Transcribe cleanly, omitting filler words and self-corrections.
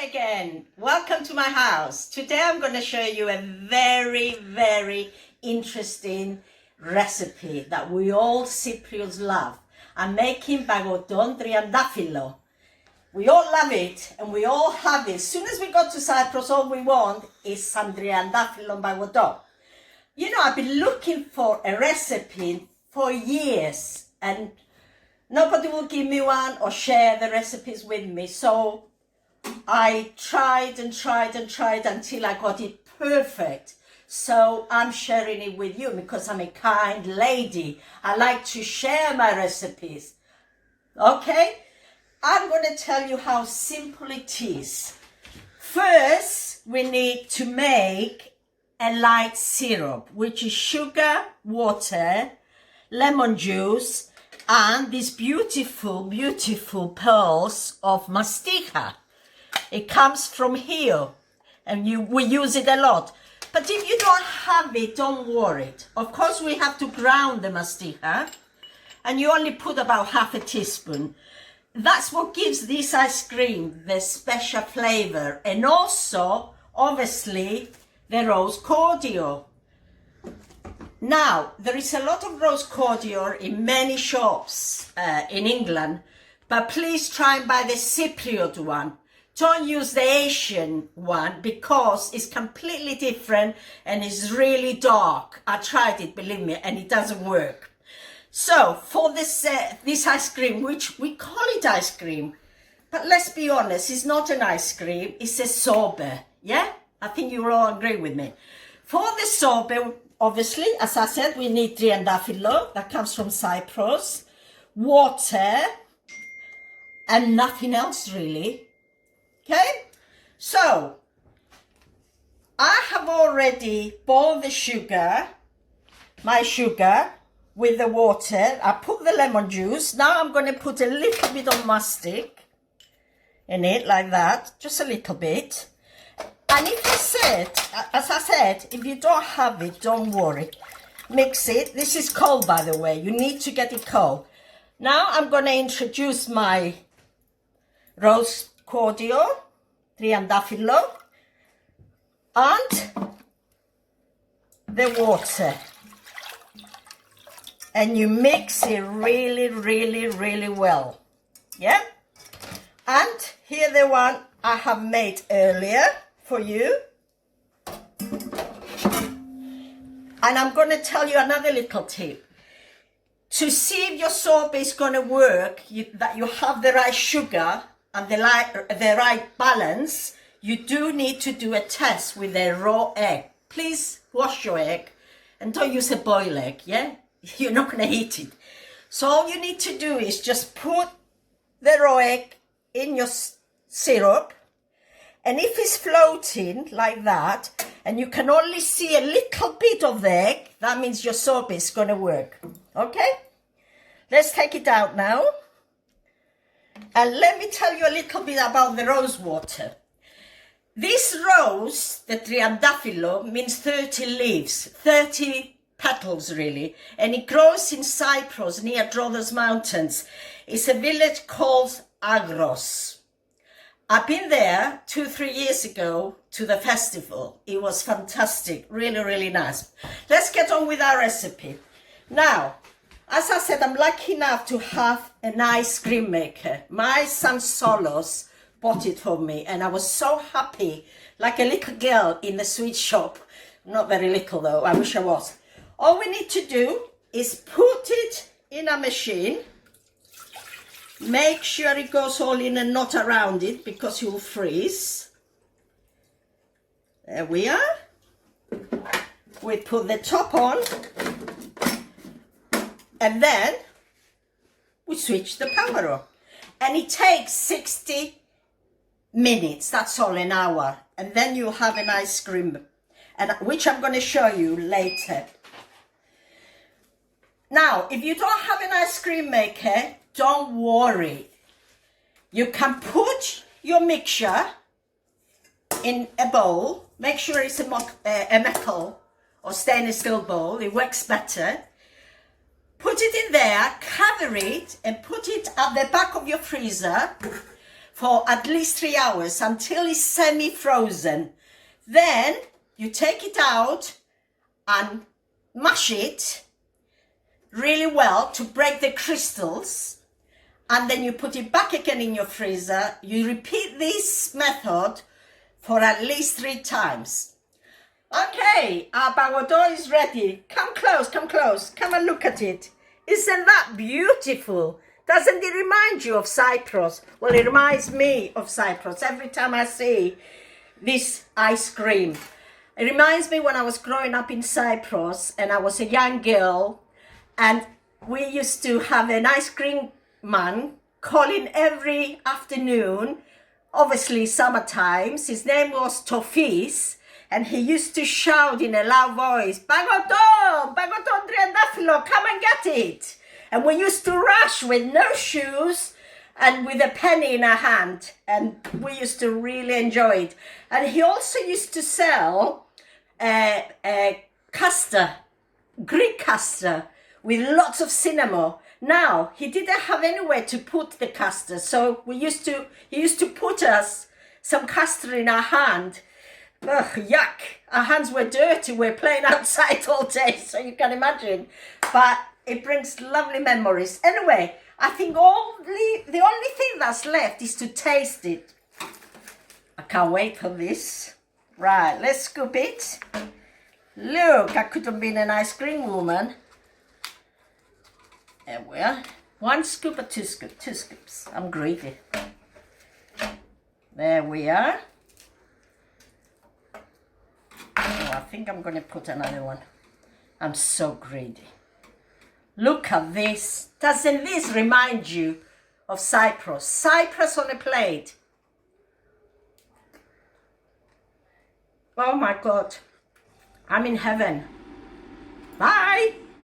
again. Welcome to my house. Today I'm going to show you a very interesting recipe that we all Cypriots love. I'm making Pagoto Triandafillo. We all love it and we all have it. As soon as we go to Cyprus, all we want is some Triandafilo Pagoto. You know, I've been looking for a recipe for years and nobody will give me one or share the recipes with me. So I tried until I got it perfect. So I'm sharing it with you because I'm a kind lady. I like to share my recipes. Okay? I'm going to tell you how simple it is. First, we need to make a light syrup, which is sugar, water, lemon juice, and these beautiful pearls of masticha. It comes from here, and we use it a lot. But if you don't have it, don't worry. Of course, we have to ground the masticha, and you only put about half a teaspoon. That's what gives this ice cream the special flavor, and also, obviously, the rose cordial. Now, there is a lot of rose cordial in many shops in England, but please try and buy the Cypriot one. Don't use the Asian one because it's completely different and it's really dark. I tried it, believe me, and it doesn't work. So for this ice cream, which we call it ice cream, but let's be honest, it's not an ice cream, it's a sorbet, yeah? I think you all agree with me. For the sorbet, obviously, as I said, we need Triandafilo, that comes from Cyprus, water, and nothing else really. Okay, so I have already boiled the sugar, my sugar, with the water. I put the lemon juice. Now I'm going to put a little bit of mastic in it, like that, just a little bit. And if you said, as I said, if you don't have it, don't worry. Mix it. This is cold, by the way. You need to get it cold. Now I'm going to introduce my rose cordial, Triandafilo, and the water. And you mix it really well. Yeah? And here the one I have made earlier for you. And I'm going to tell you another little tip. To see if your sorbet is going to work, that you have the right sugar and the right balance, you do need to do a test with a raw egg. Please wash your egg and don't use a boiled egg, yeah? You're not going to eat it. So all you need to do is just put the raw egg in your syrup, and if it's floating like that, and you can only see a little bit of the egg, that means your sorbet is going to work. Okay? Let's take it out now. And let me tell you a little bit about the rose water. This rose, the Triandafilo, means 30 leaves, 30 petals really. And it grows in Cyprus near Trodos mountains. It's a village called Agros. I've been there 2-3 years ago to the festival. It was fantastic, really nice. Let's get on with our recipe. Now, as I said, I'm lucky enough to have an ice cream maker. My son Solos bought it for me and I was so happy, like a little girl in the sweet shop. Not very little though, I wish I was. All we need to do is put it in a machine. Make sure it goes all in and not around it because you'll freeze. There we are. We put the top on. And then we switch the power on. And it takes 60 minutes, that's all, an hour. And then you have an ice cream, and which I'm going to show you later. Now, if you don't have an ice cream maker, don't worry. You can put your mixture in a bowl. Make sure it's a metal or stainless steel bowl. It works better. Put it in there, cover it, and put it at the back of your freezer for at least 3 hours until it's semi-frozen. Then you take it out and mash it really well to break the crystals. And then you put it back again in your freezer. You repeat this method for at least 3 times. Okay, our Pagoto is ready. Come close, come close. Come and look at it. Isn't that beautiful? Doesn't it remind you of Cyprus? Well, it reminds me of Cyprus every time I see this ice cream. It reminds me when I was growing up in Cyprus and I was a young girl, and we used to have an ice cream man calling every afternoon, obviously summer times. His name was Toffye, and he used to shout in a loud voice, Pagoto, Pagoto Triandafillo, come and get it. And we used to rush with no shoes and with a penny in our hand, and we used to really enjoy it. And he also used to sell custard, Greek custard, with lots of cinnamon. Now, he didn't have anywhere to put the custard, so he used to put us some custard in our hand. Ugh, yuck. Our hands were dirty. We're playing outside all day, so you can imagine. But it brings lovely memories. Anyway, I think the only thing that's left is to taste it. I can't wait for this. Right, let's scoop it. Look, I could have been an ice cream woman. There we are. 1 scoop or 2 scoops? 2 scoops. I'm greedy. There we are. Oh, I think I'm going to put another one. I'm so greedy. Look at this. Doesn't this remind you of Cyprus? Cyprus on a plate. Oh my God. I'm in heaven.